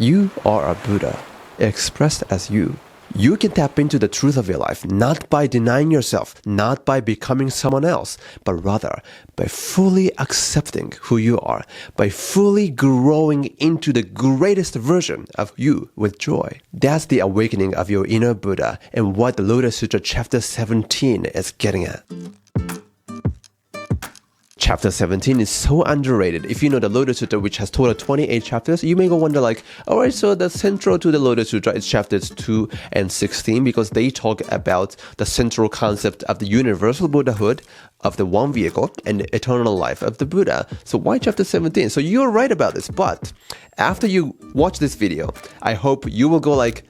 You are a Buddha, expressed as you. You can tap into the truth of your life, not by denying yourself, not by becoming someone else, but rather by fully accepting who you are, by fully growing into the greatest version of you with joy. That's the awakening of your inner Buddha and what the Lotus Sutra chapter 17 is getting at. Chapter 17 is so underrated. If you know the Lotus Sutra, which has total 28 chapters, you may go wonder like, alright, so the central to the Lotus Sutra is chapters 2 and 16 because they talk about the central concept of the universal Buddhahood, of the one vehicle, and the eternal life of the Buddha. So why chapter 17? So you're right about this, but after you watch this video, I hope you will go like,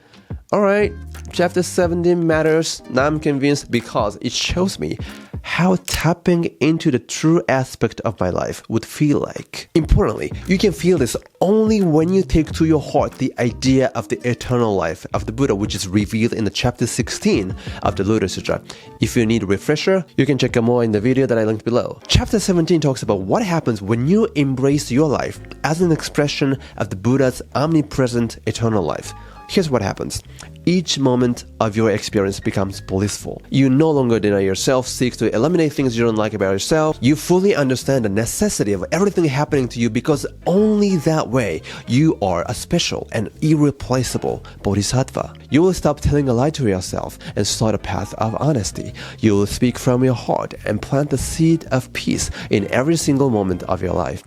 alright, chapter 17 matters. Now I'm convinced because it shows me how tapping into the true aspect of my life would feel like. Importantly, you can feel this only when you take to your heart the idea of the eternal life of the Buddha, which is revealed in the chapter 16 of the Lotus Sutra. If you need a refresher, you can check out more in the video that I linked below. Chapter 17 talks about what happens when you embrace your life as an expression of the Buddha's omnipresent eternal life. Here's what happens. Each moment of your experience becomes blissful. You no longer deny yourself, seek to eliminate things you don't like about yourself. You fully understand the necessity of everything happening to you because only that way you are a special and irreplaceable bodhisattva. You will stop telling a lie to yourself and start a path of honesty. You will speak from your heart and plant the seed of peace in every single moment of your life.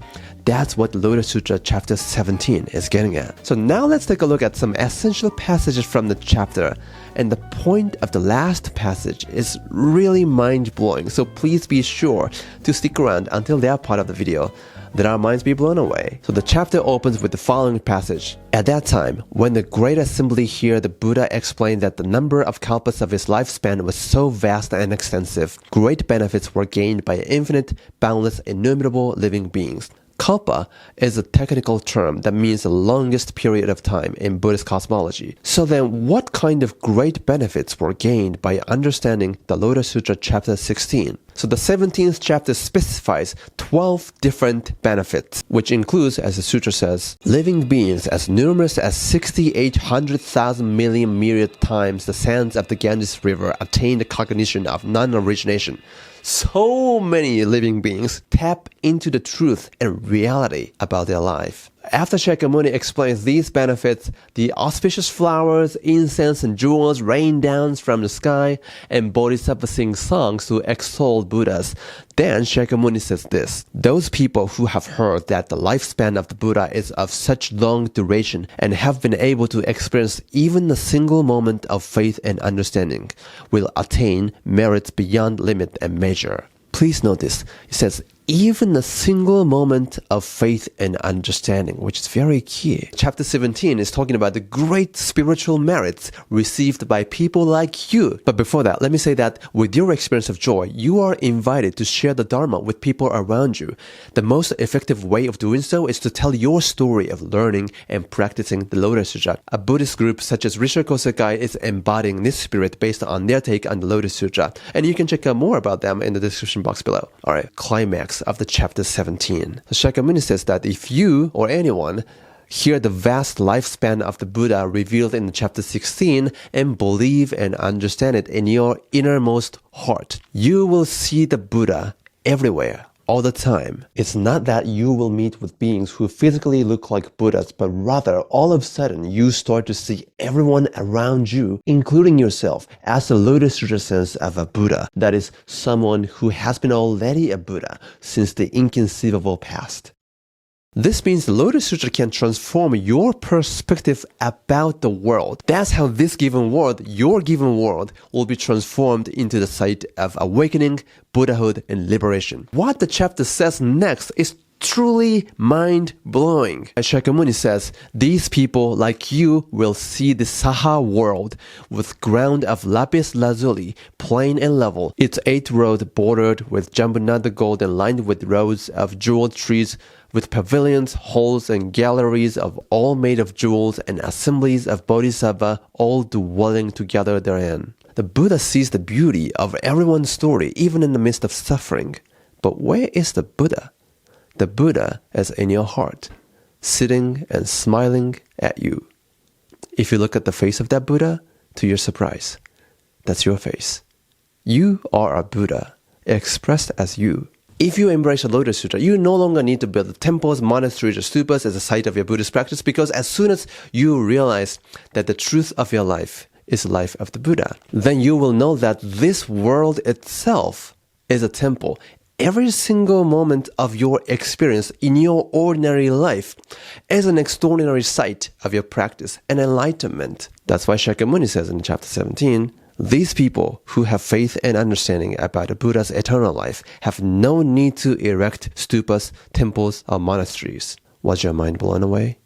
That's what the Lotus Sutra chapter 17 is getting at. So now let's take a look at some essential passages from the chapter. And the point of the last passage is really mind-blowing. So please be sure to stick around until that part of the video. Let our minds be blown away. So the chapter opens with the following passage. At that time, when the great assembly here, the Buddha explained that the number of kalpas of his lifespan was so vast and extensive, great benefits were gained by infinite, boundless, innumerable living beings. Kalpa is a technical term that means the longest period of time in Buddhist cosmology. So then, what kind of great benefits were gained by understanding the Lotus Sutra chapter 16? So the 17th chapter specifies 12 different benefits, which includes, as the sutra says, living beings as numerous as 6,800,000 million myriad times the sands of the Ganges River attain the cognition of non-origination. So many living beings tap into the truth and reality about their life. After Shakyamuni explains these benefits, the auspicious flowers, incense, and jewels rain down from the sky, and Bodhisattva sing songs to extol Buddhas. Then Shakyamuni says this: those people who have heard that the lifespan of the Buddha is of such long duration and have been able to experience even a single moment of faith and understanding will attain merits beyond limit and measure. Please note this. It says, even a single moment of faith and understanding, which is very key. Chapter 17 is talking about the great spiritual merits received by people like you. But before that, let me say that with your experience of joy, you are invited to share the Dharma with people around you. The most effective way of doing so is to tell your story of learning and practicing the Lotus Sutra. A Buddhist group such as Risha Kosekai is embodying this spirit based on their take on the Lotus Sutra. And you can check out more about them in the description box below. Alright, climax of the chapter 17. So Shakyamuni says that if you or anyone hear the vast lifespan of the Buddha revealed in chapter 16 and believe and understand it in your innermost heart, you will see the Buddha everywhere, all the time. It's not that you will meet with beings who physically look like Buddhas, but rather all of a sudden you start to see everyone around you, including yourself, as the Lotus Sutra sense of a Buddha. That is someone who has been already a Buddha since the inconceivable past. This means the Lotus Sutra can transform your perspective about the world. That's how this given world, your given world, will be transformed into the site of awakening, Buddhahood, and liberation. What the chapter says next is truly mind-blowing. As Shakyamuni says, these people like you will see the Saha world with ground of lapis lazuli, plain and level, its 8 roads bordered with jambunada gold and lined with rows of jeweled trees, with pavilions, halls, and galleries of all made of jewels and assemblies of bodhisattva all dwelling together therein. The Buddha sees the beauty of everyone's story even in the midst of suffering. But where is the Buddha? The Buddha is in your heart. sitting and smiling at you. If you look at the face of that Buddha, to your surprise, that's your face. You are a Buddha, expressed as you. If you embrace the Lotus Sutra, you no longer need to build temples, monasteries, or stupas as a site of your Buddhist practice, because as soon as you realize that the truth of your life is the life of the Buddha, then you will know that this world itself is a temple. Every single moment of your experience in your ordinary life is an extraordinary site of your practice and enlightenment. That's why Shakyamuni says in chapter 17, these people who have faith and understanding about the Buddha's eternal life have no need to erect stupas, temples, or monasteries. Was your mind blown away?